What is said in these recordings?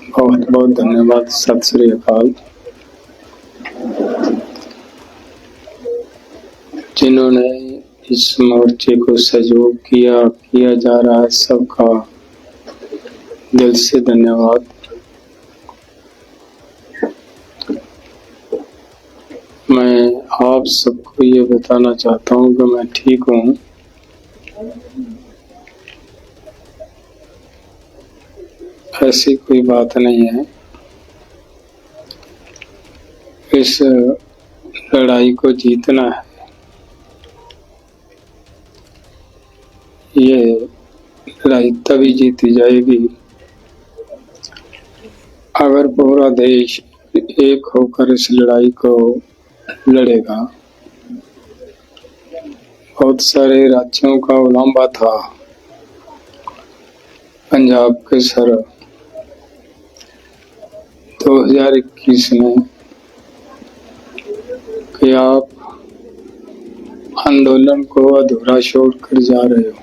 बहुत बहुत धन्यवाद। सत श्री अकाल। जिन्होंने इस मोर्चे को सहयोग किया जा रहा है, सबका दिल से धन्यवाद। मैं आप सबको ये बताना चाहता हूँ कि मैं ठीक हूँ। ऐसी कोई बात नहीं है। इस लड़ाई को जीतना है। ये लड़ाई तभी जीती जाएगी अगर पूरा देश एक होकर इस लड़ाई को लड़ेगा। बहुत सारे राज्यों का उलांबा था पंजाब के सर 2021 में कि आप आंदोलन को अधूरा छोड़कर जा रहे हो।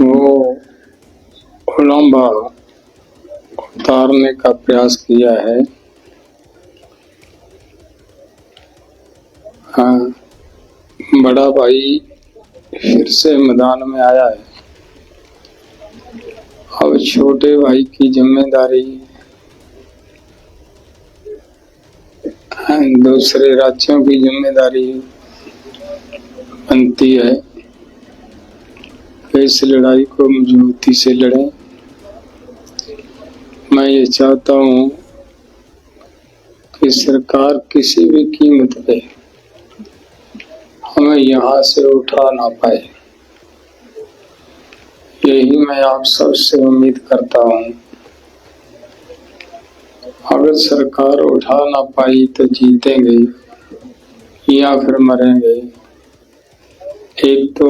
वो उलांबा उतारने का प्रयास किया है। हाँ, बड़ा भाई फिर से मैदान में आया है। अब छोटे भाई की जिम्मेदारी दूसरे राज्यों की जिम्मेदारी बनती है कि इस लड़ाई को मजबूती से लड़ें। मैं ये चाहता हूँ कि सरकार किसी भी कीमत पे हमें यहाँ से उठा ना पाए। यही मैं आप सबसे उम्मीद करता हूँ। अगर सरकार उठा ना पाई तो जीतेंगे या फिर मरेंगे। एक तो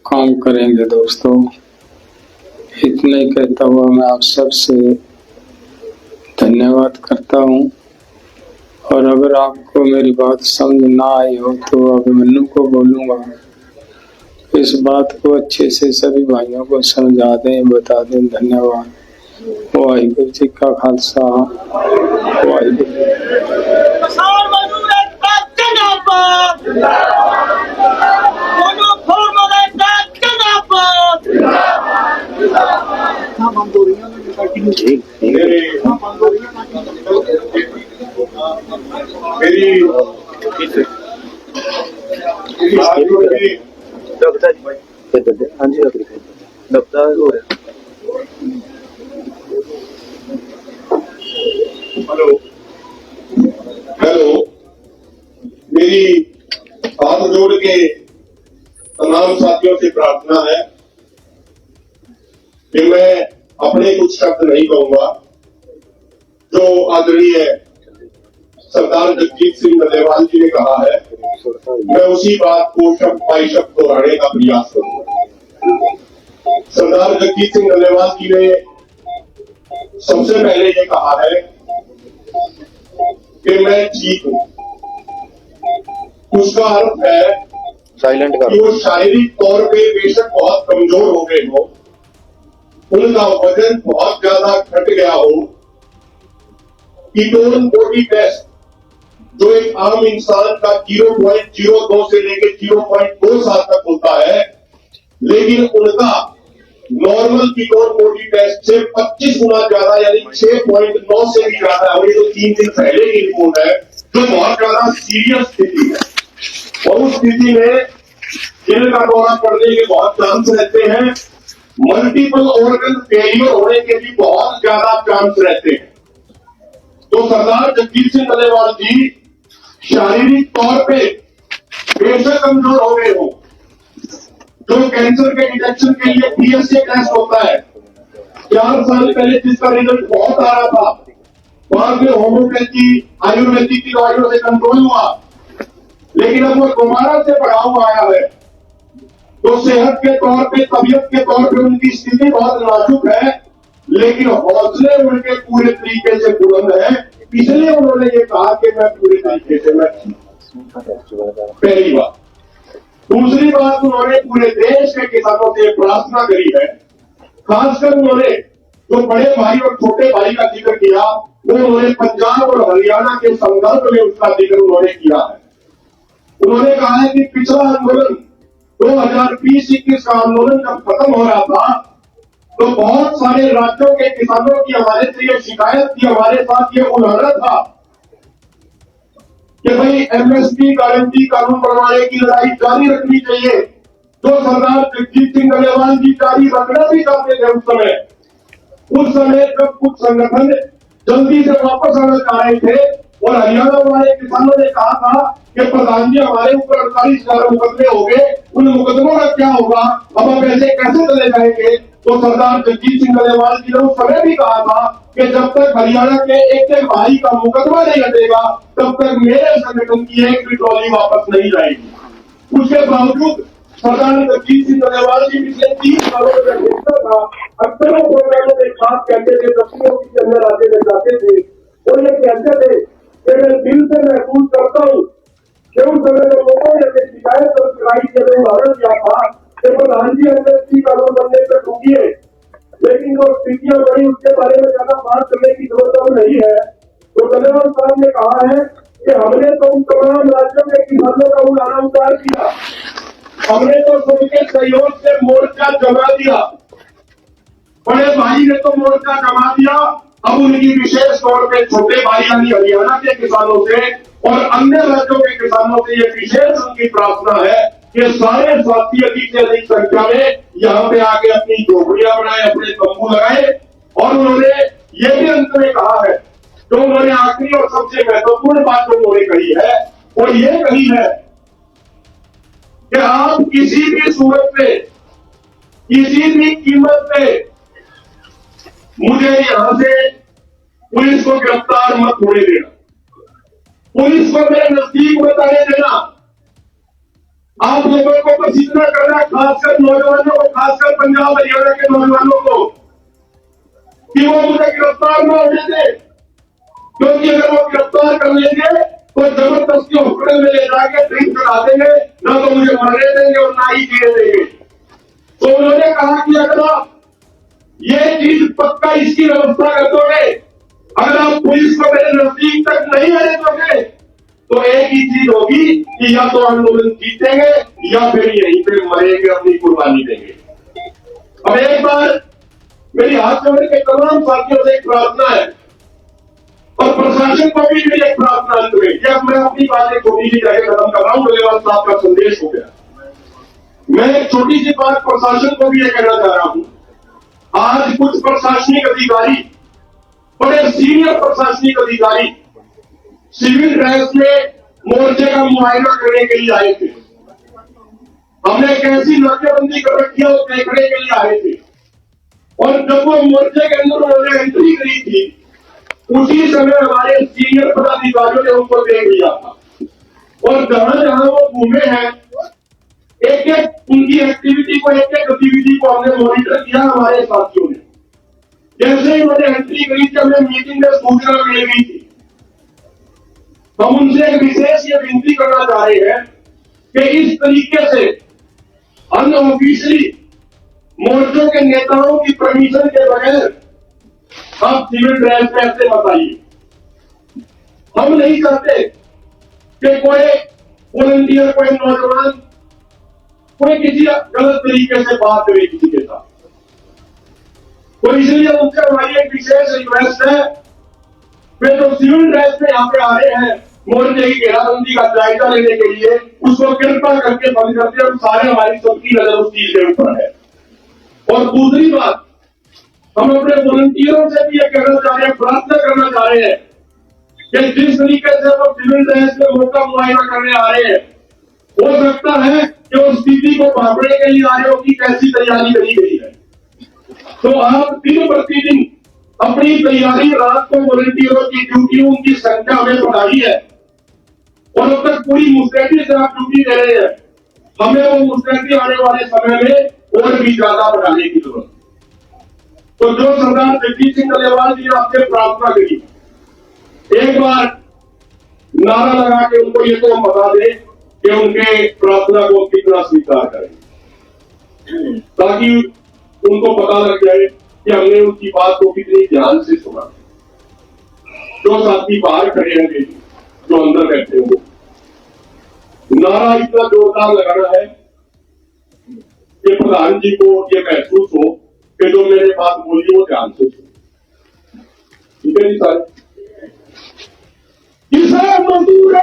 काम करेंगे दोस्तों। इतना ही कहता हुआ मैं आप सबसे धन्यवाद करता हूँ। और अगर आपको मेरी बात समझ ना आई हो तो अभिमन्यु को बोलूँगा इस बात को अच्छे से सभी भाइयों को समझा दें, बता दें। धन्यवाद। वाहिगुरू जी का खालसा, वाहिगुरू। हेलो, मेरी हाथ जोड़ के तमाम साथियों से प्रार्थना है कि मैं अपने कुछ शब्द नहीं कहूंगा। जो आदरणीय सरदार जगजीत सिंह डल्लेवाल जी ने कहा है, मैं उसी बात को शब्द बाई शब्द दोहराने का प्रयास करूंगा। सरदार जगजीत सिंह डल्लेवाल जी ने सबसे पहले ये कहा है कि मैं ठीक हूं। उसका अर्थ है साइलेंट कि वो शारीरिक तौर पे बेशक बहुत कमजोर हो गए हो, उनका वजन बहुत ज्यादा घट गया हो। कीटोन बॉडी टेस्ट जो एक आम इंसान का 0.02 से लेकर 0.27 तक होता है, लेकिन उनका नॉर्मल कीटोन बॉडी टेस्ट से 25 गुना ज्यादा यानी 6.9 से भी ज्यादा है। और ये जो 3 दिन पहले की रिपोर्ट है जो बहुत ज्यादा सीरियस स्थिति है। और उस स्थिति में दिल का दौरा पड़ने के बहुत चांस रहते हैं। मल्टीपल ऑर्गन फेलियर होने के भी बहुत ज्यादा चांस रहते हैं। तो सरदार जगजीत सिंह डल्लेवाल जी शारीरिक तौर पे बेशक कमजोर हो गए हो। जो कैंसर के डिटेक्शन के लिए PSA टेस्ट होता है, 4 साल पहले जिसका रिजल्ट बहुत आ रहा था, बाद में होम्योपैथी आयुर्वेदिक की दवाइयों से कंट्रोल हुआ, लेकिन अब वो दोबारा से बढ़ा हुआ आया है। तो सेहत के तौर पे, तबीयत के तौर पे उनकी स्थिति बहुत नाजुक है, लेकिन हौसले उनके पूरे तरीके से बुलंद है। इसलिए उन्होंने ये कहा कि मैं पूरे तरीके से मैं पहली बात। दूसरी बात, उन्होंने पूरे देश के किसानों से प्रार्थना करी है। खासकर उन्होंने जो बड़े भाई और छोटे भाई का जिक्र किया, वो उन्होंने पंजाब और हरियाणा के संदर्भ में उसका जिक्र उन्होंने किया है। उन्होंने कहा है कि पिछला आंदोलन 2020-21 का आंदोलन जब खत्म हो रहा था, तो बहुत सारे राज्यों के किसानों की हमारे से ये शिकायत थी, हमारे साथ ये उल्लंघन था कि भाई एमएसपी गारंटी कानून बनवाने की लड़ाई जारी रखनी चाहिए, जो सरदार जगजीत सिंह डलेवाल जी जारी रखना भी चाहते थे। उस समय जब कुछ संगठन जल्दी से वापस आना चाह रहे थे और हरियाणा वाले किसानों ने कहा था कि प्रधान जी हमारे ऊपर 48,000 मुकदमे हो गए, उन मुकदमों का क्या होगा, अब हम ऐसे कैसे चले जाएंगे, तो सरदार जगजीत सिंह डलेवाल जी ने उस समय भी कहा था कि जब तक हरियाणा के एक एक भाई का मुकदमा नहीं हटेगा, तब तक मेरे संगठन की एक भी ट्रॉली वापस नहीं जाएगी। उसके बावजूद सरदार जगजीत सिंह डलेवाल जी पिछले 3 सालों में देखता था, अक्सर प्रोग्रामों में खास कहते थे, दफ्तरों के अंदर आते में जाते थे और ये कहते थे कि मैं दिल से महसूस करता हूँ कि उस समय में लोगों ने शिकायत और लड़ाई के लिए उदाहरण दिया था कि प्रधान जी एमएसपी कानून बनने पर रुकी है, लेकिन जो स्थितियां बड़ी उसके बारे में ज्यादा बात करने की जरूरत अब नहीं है। तो डलेवाल साहब ने कहा है कि हमने तो उन तमाम राज्यों के किसानों का उदाहरण उतार किया, हमने तो सबके सहयोग से मोर्चा जमा दिया, बड़े भाई ने तो मोर्चा जमा दिया। अब उनकी विशेष तौर पे छोटे भाई यानी हरियाणा के किसानों से और अन्य राज्यों के किसानों से ये विशेष उनकी प्रार्थना है कि सारे साथी अधिक से अधिक संख्या में यहाँ पे आके अपनी झोपड़ियां बनाए, अपने तंबू लगाए। और उन्होंने ये भी अंत में कहा है, जो उन्होंने आखिरी और सबसे महत्वपूर्ण बात जो उन्होंने कही है, वो ये कही है कि आप किसी भी सूरत पे, किसी भी कीमत पे मुझे यहां से पुलिस को गिरफ्तार मत होने देना, पुलिस को मेरे नजदीक मत आने देना। आप लोगों को बस इतना करना, खासकर नौजवानों को, खासकर पंजाब हरियाणा के नौजवानों को, कि वो मुझे गिरफ्तार न होने दे, क्योंकि अगर वो गिरफ्तार कर लेंगे तो जबरदस्ती हॉस्पिटल में ले जाके ड्रिंक करा देंगे, ना तो मुझे मरने देंगे और ना ही जीने देंगे। तो उन्होंने कहा कि अगर आप ये चीज पक्का इसकी व्यवस्था कर दोगे, अगर आप पुलिस को मेरे नजदीक तक नहीं आने दोगे, तो एक ही चीज होगी कि या तो आंदोलन जीतेंगे या फिर यहीं पे मरेंगे, अपनी कुर्बानी देंगे। अब एक बार मेरी हाथ जोड़ के तमाम साथियों से एक प्रार्थना है और प्रशासन को भी मेरी एक प्रार्थना अंत में, कि अब मैं अपनी बातें छोटी सी जाके खत्म कर रहा हूं, डलेवाल साहब का संदेश हो गया। मैं एक छोटी सी बात प्रशासन को भी ये कहना चाह रहा हूं। आज कुछ प्रशासनिक अधिकारी, बड़े सीनियर प्रशासनिक अधिकारी सिविल ड्रेस में मोर्चे का मुआयना करने के लिए आए थे। हमने कैसी नाकेबंदी कर रखी है वो देखने के लिए आए थे। और जब वो मोर्चे के अंदर उन्होंने एंट्री करी थी, उसी समय हमारे सीनियर पदाधिकारियों ने उनको देख लिया था और जहां जहां वो घूमे हैं, एक एक उनकी एक्टिविटी को, एक एक गतिविधि को हमने मॉनिटर किया हमारे साथियों ने। जैसे ही उन्होंने एंट्री करी थी, हमें मीटिंग में सूचना मिल गई थी। हम उनसे एक विशेष ये विनती करना चाह रहे हैं कि इस तरीके से अनऑफिशियली मोर्चों के नेताओं की परमिशन के बगैर आप सिविल ड्रेस में ऐसे मत आइए। हम नहीं चाहते कि कोई वॉलंटियर, कोई नौजवान, कोई किसी गलत तरीके से बात करे किसी के साथ। तो इसलिए उनसे हमारी एक विशेष रिक्वेस्ट है, वे जो सिविल ड्रेस में यहाँ पे आ रहे हैं मोर्चे की घेराबंदी का जायजा लेने के लिए, उसको कृपा करके बंद करते हैं। सारे हमारी सबकी नजर उस चीज के ऊपर है। और दूसरी बात, हम अपने वॉलंटियरों से भी ये कहना चाह रहे हैं, प्रार्थना करना चाह रहे हैं कि जिस तरीके से वो सिविल ड्रेस में मौका मुआयना करने आ रहे हैं, हो सकता है कि उस स्थिति को भापने के लिए आ रहे हो कि कैसी तैयारी करी गई है। तो आप दिन प्रतिदिन अपनी तैयारी, रात को वॉलंटियरों की ड्यूटी, उनकी संख्या हमें बढ़ाई है और अब तक पूरी मुस्तैदी से आप ड्यूटी दे रहे हैं। हमें वो मुस्तैदी आने वाले समय में और भी ज्यादा बढ़ाने की जरूरत। तो जो सरदार जगजीत सिंह डलेवाल जी ने आपसे प्रार्थना करी, एक बार नारा लगा के उनको ये तो हम बता दें कि उनके प्रार्थना को कितना स्वीकार करें, ताकि उनको पता लग जाए कि हमने उनकी बात को कितनी ध्यान से सुना। जो साथी बाहर खड़े होंगे, जो अंदर बैठे होंगे, नारा इतना जोरदार लगाना है कि प्रधान जी को ये महसूस हो कि जो मैंने बात बोली वो ध्यान से सुनो। ठीक है जी सारे। किसान मजदूर